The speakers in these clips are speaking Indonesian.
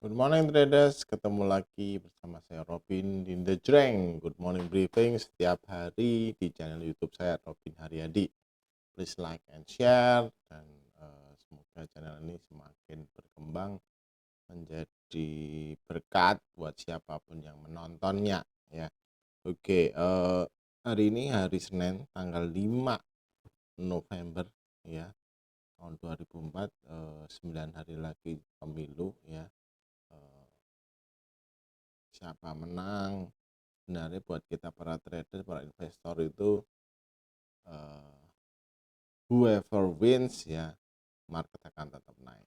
Good morning traders, ketemu lagi bersama saya Robin di The Jreng. Good morning briefing setiap hari di channel YouTube saya Robin Haryadi. Please like and share dan semoga channel ini semakin berkembang menjadi berkat buat siapapun yang menontonnya ya. Oke, hari ini hari Senin tanggal 5 November ya tahun 2004, 9 hari lagi pemilu ya. Siapa menang sebenarnya buat kita para trader, para investor itu whoever wins ya, market akan tetap naik.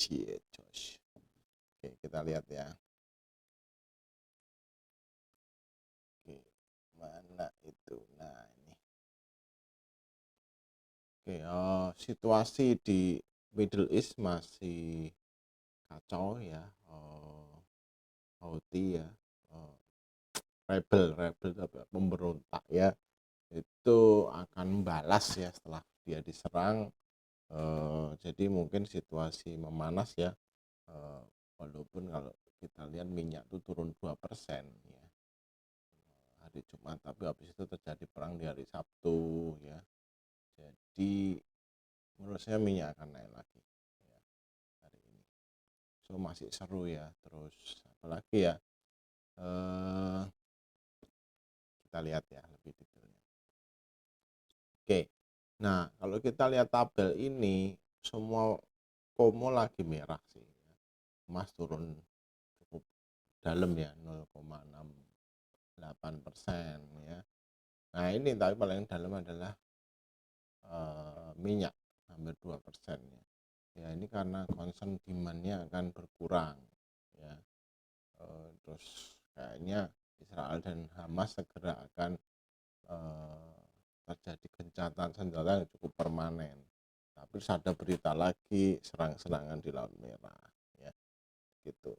Cie Josh. Oke, kita lihat ya. Oke, mana itu? Nah, ini. Oke, situasi di Middle East masih kacau ya. Houthi ya. Rebel pemberontak ya. Itu akan membalas ya setelah dia diserang. Jadi mungkin situasi memanas ya, walaupun kalau kita lihat minyak itu turun 2% ya hari Jumat, tapi habis itu terjadi perang di hari Sabtu ya, jadi menurut saya minyak akan naik lagi ya, hari ini. So masih seru ya. Terus apalagi ya, kita lihat ya lebih detailnya. Oke, nah kalau kita lihat tabel ini semua komo lagi merah sih. Emas turun cukup dalam ya, 0,68% ya. Nah ini tapi paling dalam adalah minyak hampir 2% ya. Ya ini karena concern demandnya akan berkurang ya. Terus kayaknya Israel dan Hamas segera akan terjadi gencatan senjata yang cukup permanen. Tapi ada berita lagi serang-serangan di Laut Merah ya gitu.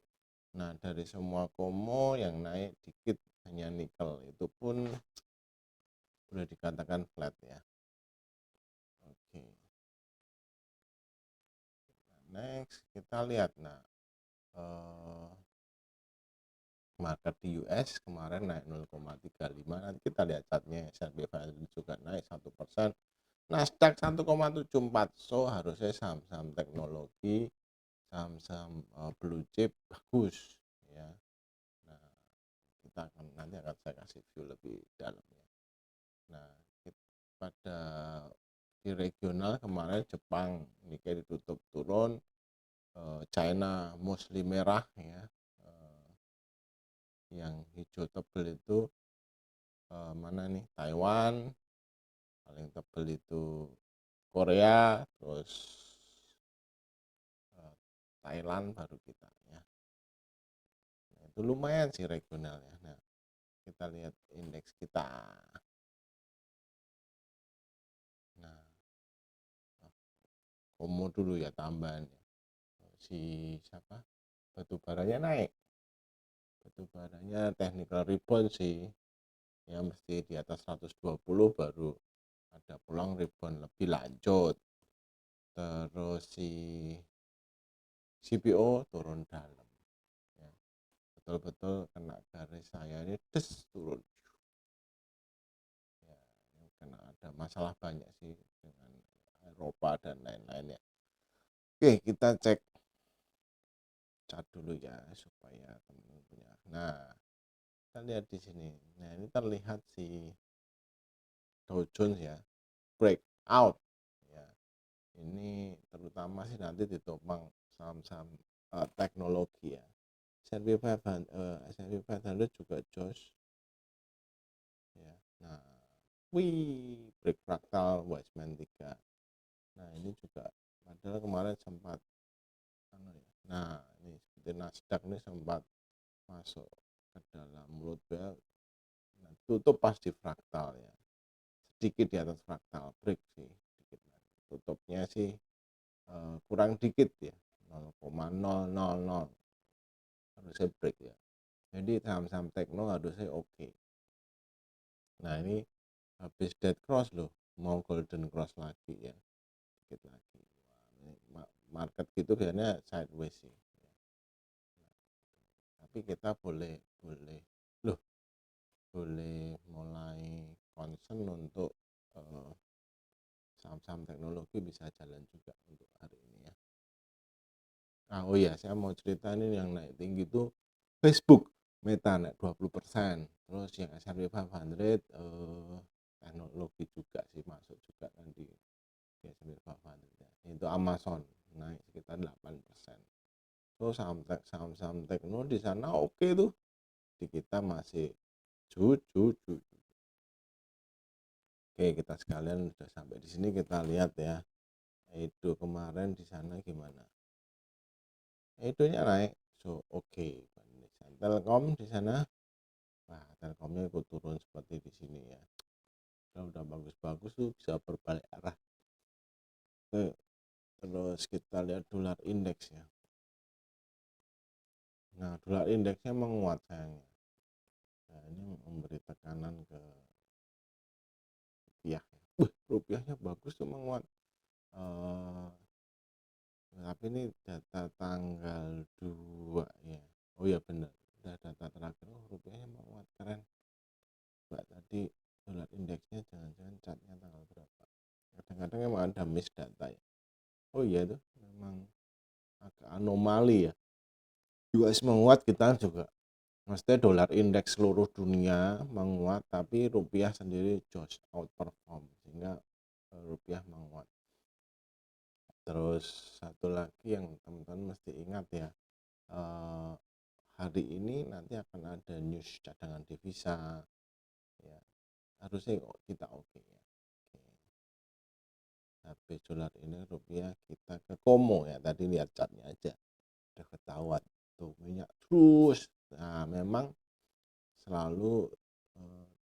Nah dari semua komo yang naik dikit hanya nikel, itu pun boleh dikatakan flat ya. Oke, next kita lihat. Nah, market di US kemarin naik 0,35. Nanti kita lihat chartnya. S&P 500 juga naik 1%, Nasdaq 1,74. So harusnya saham-saham teknologi, saham-saham blue chip bagus ya. Nah, kita nanti akan saya kasih view lebih dalam ya. Nah, pada di regional kemarin Jepang Nikkei ditutup turun, China mostly merah ya, yang hijau tebel itu mana nih, Taiwan, paling tebel itu Korea, terus Thailand baru kita ya. Nah, itu lumayan sih regionalnya. Nah, kita lihat indeks kita. Nah, komo dulu ya tambahan ya. Si siapa? Batu baranya naik. Batu baranya technical rebound sih. Ya mesti di atas 120 baru ada peluang rebound lebih lanjut. Terus si CPO turun dalam ya. Betul-betul kena garis saya ini, des turun ya. Karena ada masalah banyak sih dengan Eropa dan lain-lain ya. Oke, kita cek cat dulu ya supaya teman-teman punya. Nah, kita lihat di sini. Nah, ini terlihat si Dow Jones ya, breakout ya. Ini terutama sih nanti ditopang saham-saham teknologi ya. S&P 500 juga jos ya. Nah, break fractal Watchman 3. Nah, ini juga padahal kemarin sempat nah ini seperti Nasdaq ini sempat masuk ke dalam mulut bel, nah, tutup pas di fraktal ya, sedikit di atas fraktal, break sih sedikit. Tutupnya sih kurang dikit ya, 0,000 harusnya break ya. Jadi saham-saham tekno harusnya oke. Nah ini habis dead cross loh, mau golden cross lagi ya, sedikit lagi. Wah, market gitu biasanya sideways sih. tapi kita boleh boleh boleh mulai concern untuk saham-saham teknologi bisa jalan juga untuk hari ini ya. Oh iya, saya mau cerita ini yang naik tinggi itu Facebook, Meta naik 20%, terus yang S&P 500 teknologi juga sih masuk juga kan di S&P 500 ya. Itu Amazon naik sekitar 8%. Terus saham-saham teknologi di sana oke tuh. Di kita masih jujur. Oke, kita sekalian sudah sampai di sini, kita lihat ya. Itu kemarin di sana gimana? Itunya naik, so oke. Telkom di sana, nah Telkomnya ikut turun seperti di sini ya. Udah bagus-bagus tuh bisa berbalik arah. Oke, terus kita lihat dolar indeks ya. Nah, dolar indeksnya menguat sayangnya. Nah, ini memberi tekanan ke rupiah. Rupiahnya bagus tuh menguat. Tapi ini data tanggal 2 ya. Oh ya benar, udah data terakhir. Rupiahnya menguat, keren. Mbak tadi dolar indeksnya jangan-jangan chartnya tanggal berapa. Kadang-kadang emang ada miss data ya. Oh iya tuh memang agak anomali ya. US menguat, kita juga. Maksudnya dolar indeks seluruh dunia menguat, tapi rupiah sendiri just outperform, sehingga rupiah menguat. Terus satu lagi yang teman-teman mesti ingat ya, hari ini nanti akan ada news cadangan devisa ya, harusnya kita oke ya. Habis dolar ini rupiah kita ke komo ya, tadi lihat chartnya aja udah ketahuan tuh minyak terus. Nah memang selalu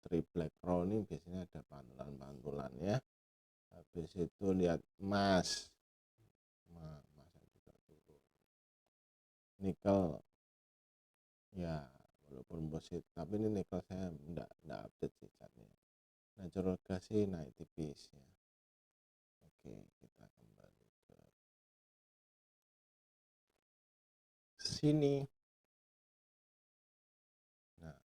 triple roll ini biasanya ada pantulan-pantulan ya. Habis itu lihat emas juga turun, nikel ya walaupun positif, tapi ini nikel saya enggak update sih chartnya. Natural gas sih naik tipis ya. Oke, kita kembali ke sini. Nah,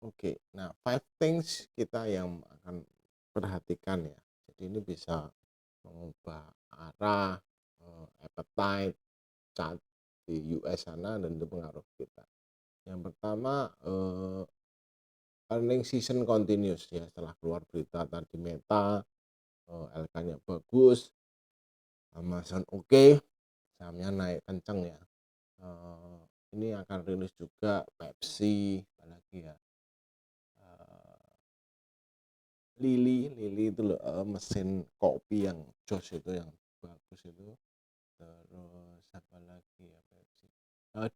oke. Nah, 5 things kita yang akan perhatikan ya. Jadi ini bisa mengubah arah, appetite, chart di US sana, dan itu pengaruh kita. Yang pertama, earning season continuous ya. Setelah keluar berita tadi Meta, LK-nya bagus, Amazon oke, sahamnya naik kenceng ya. Ini akan rilis juga Pepsi, apalagi ya, Lili itu loh, mesin kopi yang jos itu yang bagus itu. Terus apa lagi ya, Pepsi,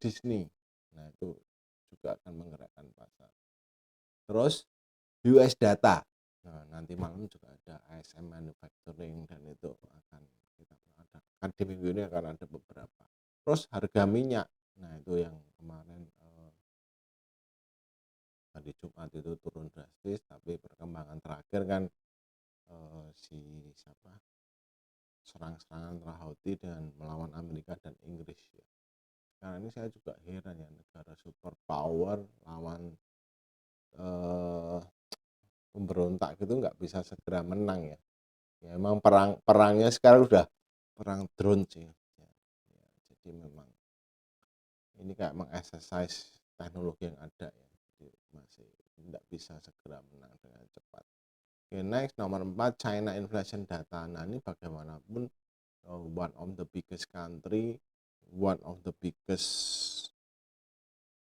Disney, nah itu juga akan menggerakkan pasar. Terus US data, nah nanti malam juga ada ASM manufacturing, dan itu akan kita ada di minggu ini akan ada beberapa. Terus harga minyak, nah itu yang kemarin hari Jumat itu turun drastis, tapi perkembangan terakhir kan serang-serangan antara Houthi dengan melawan Amerika dan Inggris ya. Sekarang ini saya juga heran ya, negara superpower lawan pemberontak gitu nggak bisa segera menang ya. Ya emang perangnya sekarang udah perang drone sih ya. Jadi memang ini kayak mengexercise teknologi yang ada ya. Jadi masih tidak bisa segera menang dengan cepat. Oke, next nomor 4, China inflation data. Nah ini bagaimanapun one of the biggest country, one of the biggest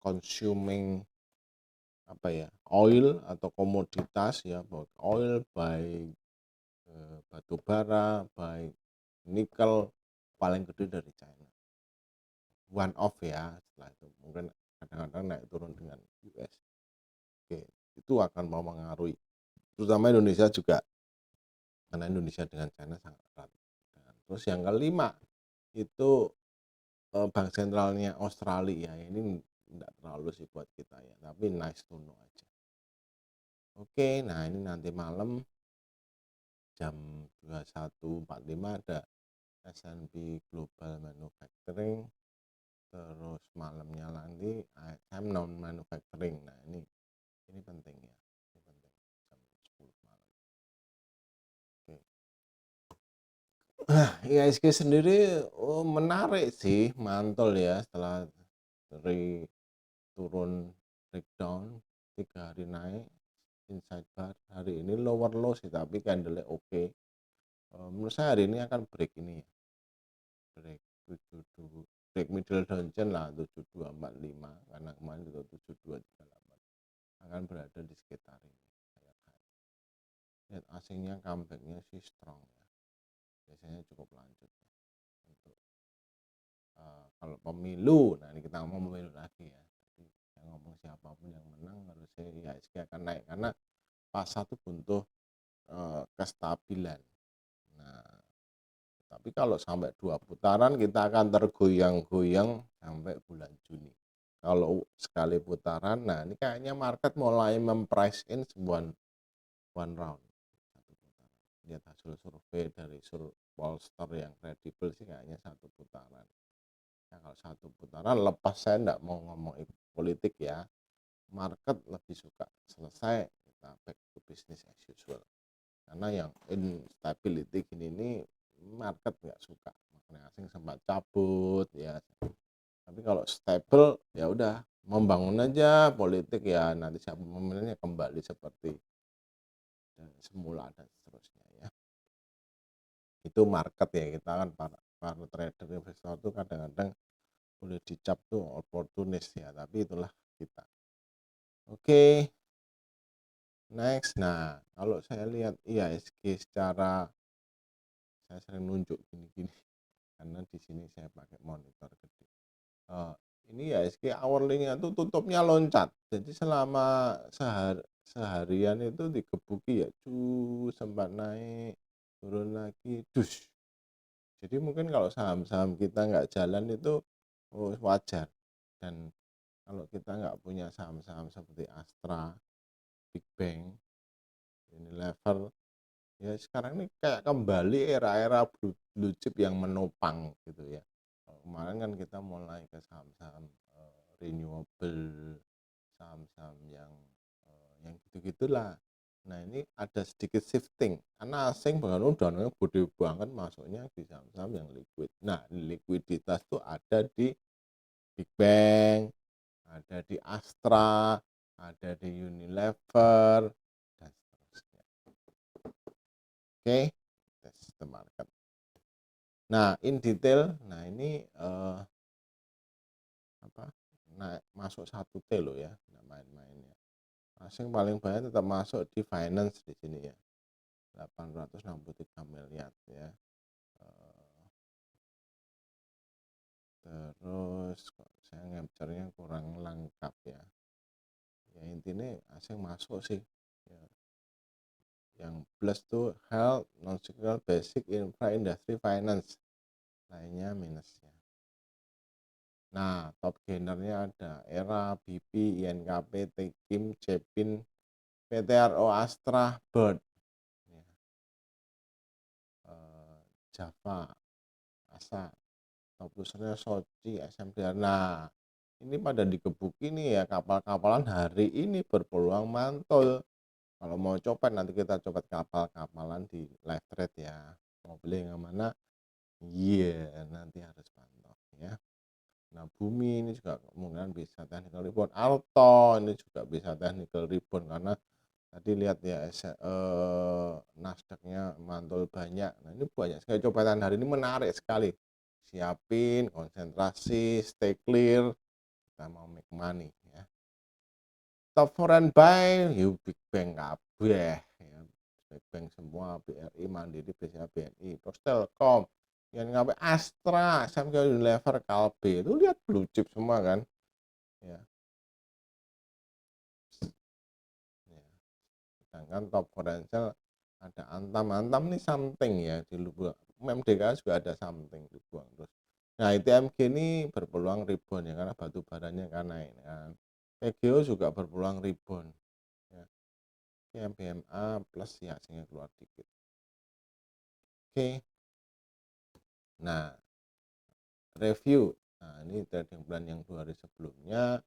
consuming oil atau komoditas ya, oil, baik batu bara, baik nikel, paling gede dari China. One off ya, setelah itu mungkin kadang-kadang naik turun dengan US. Oke, itu akan mempengaruhi terutama Indonesia juga, karena Indonesia dengan China sangat erat. Terus yang kelima itu bank sentralnya Australia, ini enggak terlalu sih buat kita ya, tapi nice to know aja. Oke, nah ini nanti malam jam 21.45 ada S&P Global Manufacturing, terus malamnya nanti ASM non manufacturing. Nah ini penting ya, ini penting jam 10 malam. Oke. IHSG sendiri menarik sih, mantul ya setelah dari turun breakdown 3 hari naik, inside bar hari ini lower low sih tapi candle-nya oke. Menurut saya hari ini akan break ini ya, break 72, break middle downtrend lah 7245 karena kemarin juga 7238 akan berada di sekitar ini. Lihat asingnya comebacknya sih strong ya, biasanya cukup lanjut ya. Untuk kalau pemilu, nah ini kita ngomong pemilu lagi ya, jadi yang ngomong siapapun yang menang harusnya IHSG akan naik karena pasar tuh butuh kestabilan. Nah tapi kalau sampai 2 putaran kita akan tergoyang-goyang sampai bulan Juni. Kalau sekali putaran, nah ini kayaknya market mulai memprice in sebuah one round. Lihat hasil survei dari Polster yang kredibel sih kayaknya 1 putaran. Ya, kalau 1 putaran lepas saya enggak mau ngomong politik ya, market lebih suka selesai kita back to business as usual. Karena yang instability gini ini market nggak suka, makanya asing sempat cabut ya. Tapi kalau stable ya udah membangun aja politik ya, nanti siapa pemimpinnya kembali seperti semula dan seterusnya ya. Itu market ya, kita kan para trader investor tuh kadang-kadang boleh dicap tuh oportunis ya, tapi itulah kita. Oke. Next, nah kalau saya lihat IHSG secara, saya sering nunjuk gini-gini karena di sini saya pakai monitor gede. Ini IHSG hourly-nya tuh tutupnya loncat, jadi selama seharian itu digebuki ya, sempat naik, turun lagi, dus. Jadi mungkin kalau saham-saham kita nggak jalan itu wajar. Dan kalau kita nggak punya saham-saham seperti Astra, Big Bang, Unilever, ya sekarang ini kayak kembali era-era blue chip yang menopang gitu ya. Kemarin kan kita mulai ke saham-saham renewable, saham-saham yang gitu-gitulah. Nah ini ada sedikit shifting karena asing bahkan dananya gede banget masuknya di saham-saham yang liquid. Nah likuiditas tuh ada di Big Bang, ada di Astra, ada di Unilever dan seterusnya. Oke, that's the market. Nah in detail, nah ini masuk 1T loh ya, nggak main-main ya. Asing paling banyak tetap masuk di finance di sini ya, 863 miliar ya. Terus kok saya ngecernya kurang lengkap ya. Ya intinya asing masuk sih. Ya. Yang plus tuh health, non-cyclical, basic, infra, industry, finance. Lainnya minus ya. Nah, top gainernya ada ERA, BP, INKP, Tekim, Cepin, PTRO, Astra, Bird, ya. Java, ASA, top losernya Soci, SMDR. Nah, ini pada digebuki nih ya, kapal-kapalan hari ini berpeluang mantul. Kalau mau copet nanti kita copet kapal-kapalan di live trade ya. Mau beli yang mana? Iya, nanti harus pantau ya. Nah, Bumi ini juga kemungkinan bisa technical rebound. Alto ini juga bisa technical rebound karena tadi lihat ya Nasdaq-nya mantul banyak. Nah, ini banyak sekali copetan hari ini menarik sekali. Siapin, konsentrasi, stay clear. Kita mau make money ya. Top foreign buy, you Big Bang kabeh ya. Big Bang semua, BRI, Mandiri, BCA, BNI, terus Telkom, yang ngapain Astra, sampai Unilever, Kalbe, itu lihat blue chip semua kan ya. Ya. Sedangkan top financial ada Antam nih something ya di luar, MDK juga ada something dibuang terus. Nah ITMG ini berpeluang rebound ya karena batu baranya kan naik kan. PGO juga berpeluang rebound ya. MBMA plus ya sehingga keluar dikit. Oke. Nah, review Nah, ini trading plan yang 2 hari sebelumnya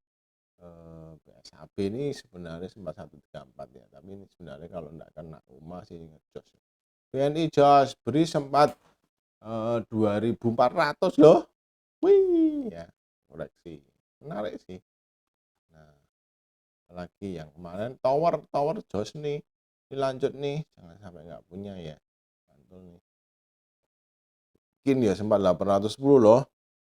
BSHB ini sebenarnya sempat 134 ya, tapi ini sebenarnya kalau enggak kena UMA sih ngejos. BNI jos beri sempat 2.400 loh. Wih, ya koreksi. Menarik sih. Nah, lagi yang kemarin tower jos nih. Dilanjut nih, jangan sampai nggak punya ya. Mantul nih. Mungkin ya sempat 810 loh.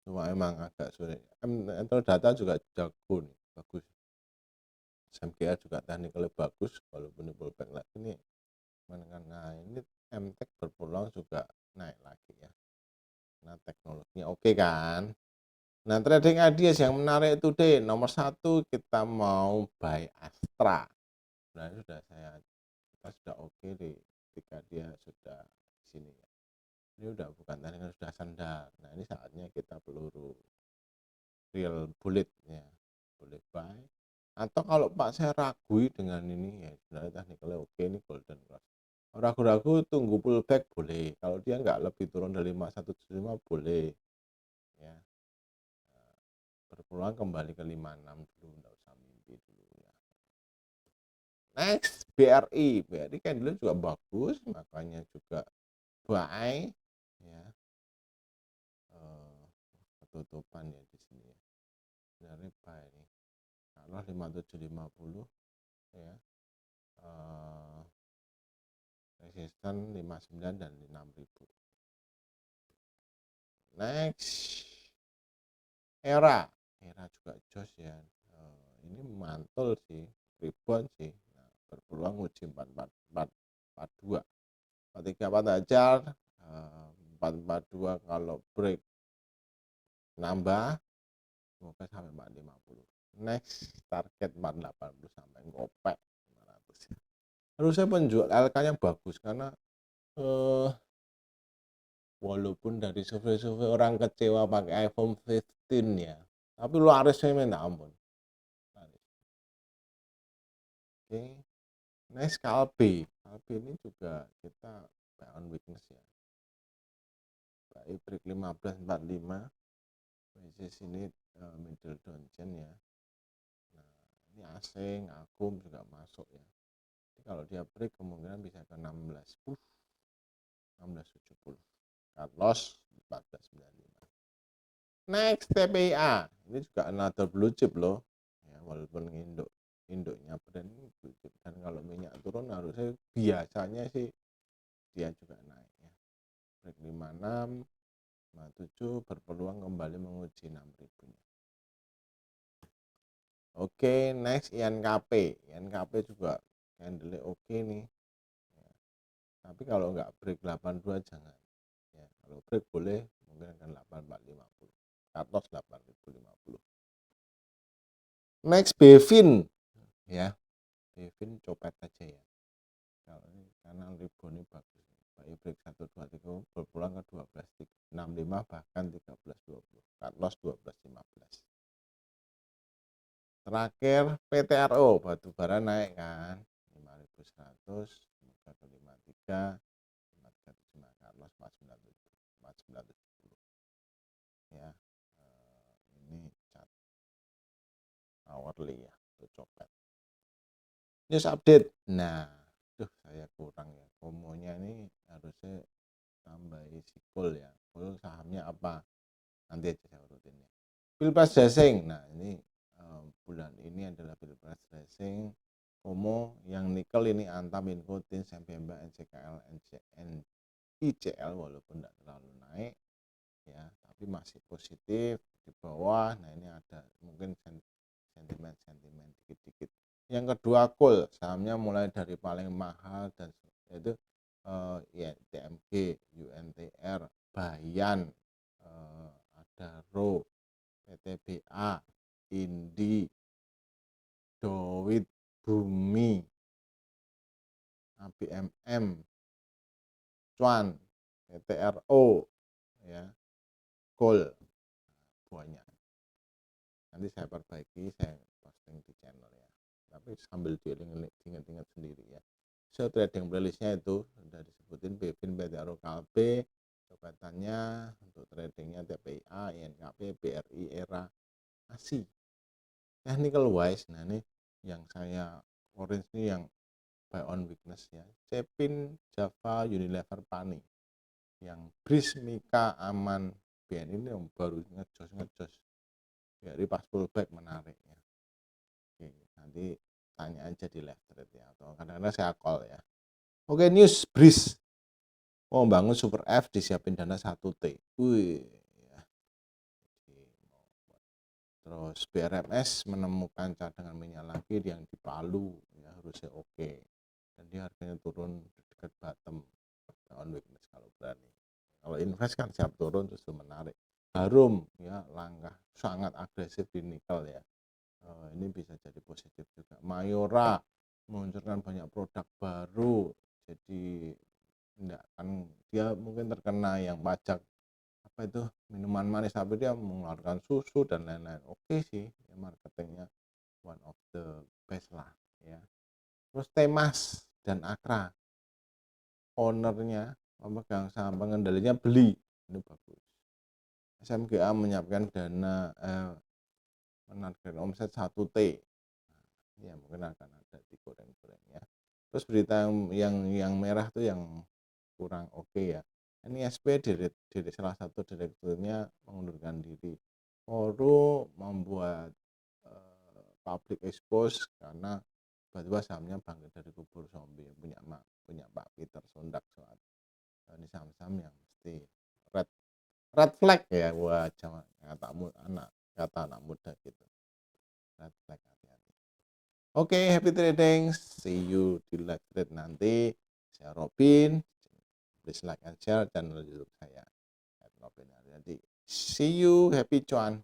Cuma emang agak sulit. Entry data juga jago nih, bagus. SMGR juga teknikalnya bagus, walaupun ini pullback lagi nih. Nah, ini MTEK berpeluang juga naik lagi ya. Nah, teknologinya oke kan. Nah, trading ideas yang menarik itu deh. Nomor 1 kita mau buy Astra. Nah, ini kita sudah oke deh ketika dia sudah di sini ya. Ini udah bukan teknikal, sudah sandar. Nah, ini saatnya kita peluru real bullet ya. Boleh buy. Atau kalau Pak saya ragu dengan ini ya sebenarnya teknikalnya oke, ini golden cross. Ragu-ragu tunggu pullback boleh. Kalau dia nggak lebih turun dari 5175 boleh. Ya. Berpeluang kembali ke 56 dulu, nggak usah mimpi dulu ya. Next, BRI. BRI kan dulu juga bagus, makanya juga buy ya. Ketutupan ya di sini ya. Dari buy nih. Kalau 5750 ya. Resisten 59 dan 6000. Next, era juga jos ya. Ini mantul sih, rebound sih. Nah, berpeluang uji 442 434 ajar, 442 kalau break nambah semoga sampai 450. Next, target 480 sampai ngopek 500 ya. Harusnya penjual LK nya bagus karena walaupun dari survei-survei orang kecewa pakai iPhone 15 ya, tapi larisnya minta ampun. Oke, next KLB. KLB ini juga kita buy on weakness ya. Baik break 1545, basis ini middle downtrend ya. Nah, ini asing, akum juga masuk ya. Jadi kalau dia break kemungkinan bisa ke 16, 1670. Cut loss 1495. Next TPIA, ini juga another blue chip loh. Ya, walaupun induknya brand blue chip, dan kalau minyak turun harusnya biasanya sih dia juga naik ya. Break 56, 57 berpeluang kembali menguji 6000. Oke, next INKP. INKP juga candle oke nih. Ya. Tapi kalau nggak break 82 jangan. Ya, kalau break boleh mungkin akan 8450. Cut loss 8050. Next Bevin ya. Bevin copet aja ya. Kalau ini karena rebound ini bagus. Baik break 123 berpulang ke 1265 bahkan 1320. Cut loss 1215. Terakhir PTRO batubara naik kan 5100 semoga ke 53 5375 cut loss 4970 ya. Ini chart hourly ya untuk copet. News update. Nah, saya kurang ya. Komonya ini harusnya tambahi si Kol ya. Kol sahamnya apa? Nanti aja saya urutin ya. Pilpres Racing. Nah, ini bulan ini adalah Pilpres Racing. Komo yang nikel ini Antam, Infotin, Sempemba, NCKL, NCN, ICL walaupun tidak terlalu naik ya, tapi masih positif di bawah. Nah, ini ada mungkin sentimen dikit-dikit. Yang kedua coal, sahamnya mulai dari paling mahal dan yaitu ya TMG, UNTR, Bayan, ada RO, PTBA, Indi, Dowit, Bumi, ABMM, Cuan, PTRO, ya, Gold, banyak. Nanti saya perbaiki, saya posting di channel ya. Tapi sambil diingat-ingat sendiri ya. So trading playlistnya itu sudah disebutin Bevin, PTRO, KLB, jabatannya untuk tradingnya TPIA, INKP, BRI, ERA, ASI. Technical wise, nah ini yang saya orange ini yang buy on weakness ya. Cepin, Java, Unilever, Pani. Yang BRIS, Mika, Aman, BNI ini yang baru ngejos. Jadi pas pullback menarik ya. Oke, nanti tanya aja di live trade ya, atau kadang-kadang saya call ya. Oke, news BRIS mau bangun Super F, disiapin dana 1T. Wih, ya. Terus BRMS menemukan cadangan minyak lagi yang di Palu ya, harusnya oke. Dan dia harganya turun dekat bottom on weakness kalau berani. Kalau invest kan siap turun justru menarik. Harum ya, langkah sangat agresif di nikel ya. Ini bisa jadi positif juga. Mayora meluncurkan banyak produk baru, jadi enggak kan dia mungkin terkena yang pajak apa itu minuman manis, tapi dia mengeluarkan susu dan lain-lain. Oke sih ya, marketingnya one of the best lah ya. Terus Temas dan Akra, ownernya pemegang saham pengendalinya beli, ini bagus. SMGA menyiapkan dana menargetkan omset 1T. Ya mungkin akan ada digoreng-goreng ya. Terus berita yang merah tuh yang kurang oke ya. NISP salah satu direkturnya mengundurkan diri. Oru membuat public expose karena tiba-tiba sahamnya bangkit dari kubur zombie, punya Pak Peter Sondak soal ini saham-saham yang mesti red flag ya buat kata anak muda gitu. Red flag, hati-hati. Oke, happy trading. See you di live trade nanti. Saya Robin. Please like and share channel YouTube saya. Robin Haryadi. See you, happy cuan.